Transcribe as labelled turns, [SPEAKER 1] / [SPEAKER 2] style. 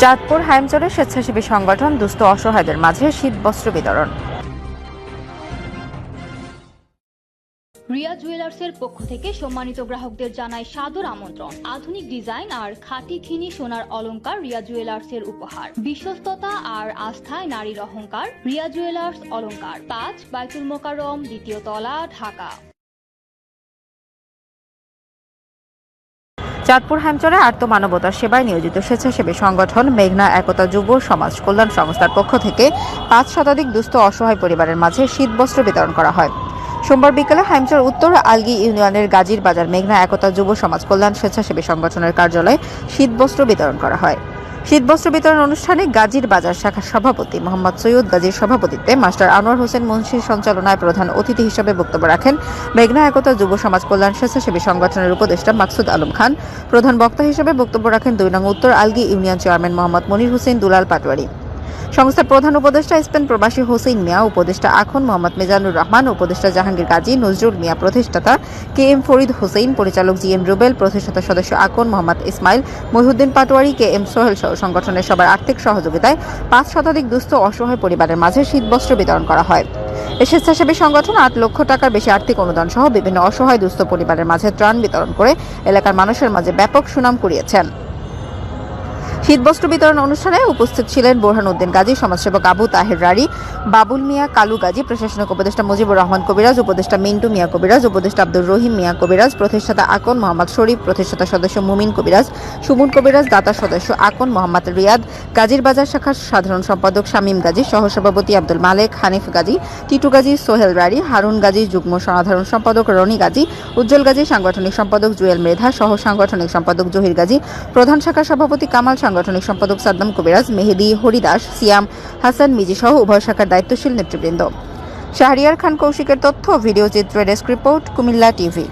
[SPEAKER 1] চাঁদপুর হাইমচরে স্বেচ্ছাসেবী সংগঠন দুস্থ অসহায়দের মাঝে শীতবস্ত্র বিতরণ।
[SPEAKER 2] রিয়া জুয়েলার্সের পক্ষ থেকে সম্মানিত গ্রাহকদের জানায় সাদর আমন্ত্রণ। আধুনিক ডিজাইন আর খাঁটি খিনি সোনার অলংকার রিয়া জুয়েলার্সের উপহার। বিশ্বস্ততা আর আস্থায় নারীর অহংকার। রিয়া জুয়েলার্স অলংকার, ৫ বাইতুল মোকাররম, ২য় তলা, ঢাকা।
[SPEAKER 1] চাঁদপুর হাইমচরে আর্তমানবতার সেবায় নিয়োজিত স্বেচ্ছাসেবী সংগঠন মেঘনা একতা যুব সমাজ কল্যাণ সংস্থার পক্ষ থেকে ৫ শতাধিক দুস্থ অসহায় পরিবারের মাঝে শীতবস্ত্র বিতরণ করা হয়। সোমবার বিকেলে হাইমচর উত্তর আলগি ইউনিয়নের গাজীর বাজার মেঘনা একতা যুব সমাজ কল্যাণ স্বেচ্ছাসেবী সংগঠনের কার্যালয়ে শীতবস্ত্র বিতরণ করা হয়। শীতবস্ত্র বিতরণ অনুষ্ঠানে গাজীর বাজার শাখার সভাপতি মোহাম্মদ সৈয়দ গাজীর সভাপতিত্বে মাস্টার আনোয়ার হোসেন মুন্সির সঞ্চালনায় প্রধান অতিথি হিসেবে বক্তব্য রাখেন মেঘনা একতা যুব সমাজ কল্যাণ স্বেচ্ছাসেবী সংগঠনের উপদেষ্টা মাকসুদ আলম খান। প্রধান বক্তা হিসেবে বক্তব্য রাখেন ২ নং উত্তর আলগি ইউনিয়ন চেয়ারম্যান মোহাম্মদ মনির হোসেন দুলাল পাটোয়ারি, সংস্থার প্রধান উপদেষ্টা স্পেন প্রবাসী হোসেন মিয়া, উপদেষ্টা আখন মোহাম্মদ মেজানুর রহমান, উপদেষ্টা জাহাঙ্গীর গাজী, নজরুল মিয়া, প্রতিষ্ঠাতা KM ফরিদ হোসেন, পরিচালক GM রুবেল, প্রতিষ্ঠাতা সদস্য আখন মোহাম্মদ ইসমাইল, মহিউদ্দিন পাটোয়ারি, KM সোহেল সহ সংগঠনের সবার আর্থিক সহযোগিতায় ৫ শতাধিক দুস্থ অসহায় পরিবারের মাঝে শীতবস্ত্র বিতরণ করা হয়। এই স্বেচ্ছাসেবী সংগঠন ৮ লক্ষ টাকার বেশি আর্থিক অনুদান সহ বিভিন্ন অসহায় দুস্থ পরিবারের মাঝে ত্রাণ বিতরণ করে এলাকার মানুষের মাঝে ব্যাপক সুনাম কুড়িয়েছেন। শীতবস্ত্র বিতরণ অনুষ্ঠানে উপস্থিত ছিলেন বোরহান উদ্দিন গাজী, সমাজসেবক আবু তাহের রারি, বাবুল মিয়া কালু গাজী, প্রশাসনিক উপদেষ্টা মুজিবুর রহমান কবিরাজ, উপদেষ্টা মিন্টু মিয়া কবিরাজ, উপদেষ্টা আব্দুর রহিম মিয়া কবিরাজ, প্রতিষ্ঠাতা আকন মোহাম্মদ শরীফ, প্রতিষ্ঠাতা সদস্য মুমিন কবিরাজ, সুমন কবিরাজ, দাতা সদস্য আকন মোহাম্মদ রিয়াদ, গাজীর বাজার শাখার সাধারণ সম্পাদক শামীম গাজী, সহসভাপতি আব্দুল মালেক, হানিফ গাজী, টিটু গাজী, সোহেল রারি, হারুন গাজী, যুগ্ম সাধারণ সম্পাদক রনি গাজী, উজ্জ্বল গাজী, সাংগঠনিক সম্পাদক জুয়েল মৃধা, সহ সাংগঠনিক সম্পাদক জহির গাজী, প্রধান শাখার সভাপতি কামাল, সাংগঠনিক সম্পাদক সাদ্দাম কবিরাজ, মেহেদি, হরিদাস, সিয়াম, হাসান মিজি সহ উভয় শাখার দায়িত্বশীল নেতৃবৃন্দ। শাহরিয়ার খান কৌশিকের তথ্য ভিডিও চিত্রে ডেস্ক রিপোর্ট, কুমিল্লা টিভি।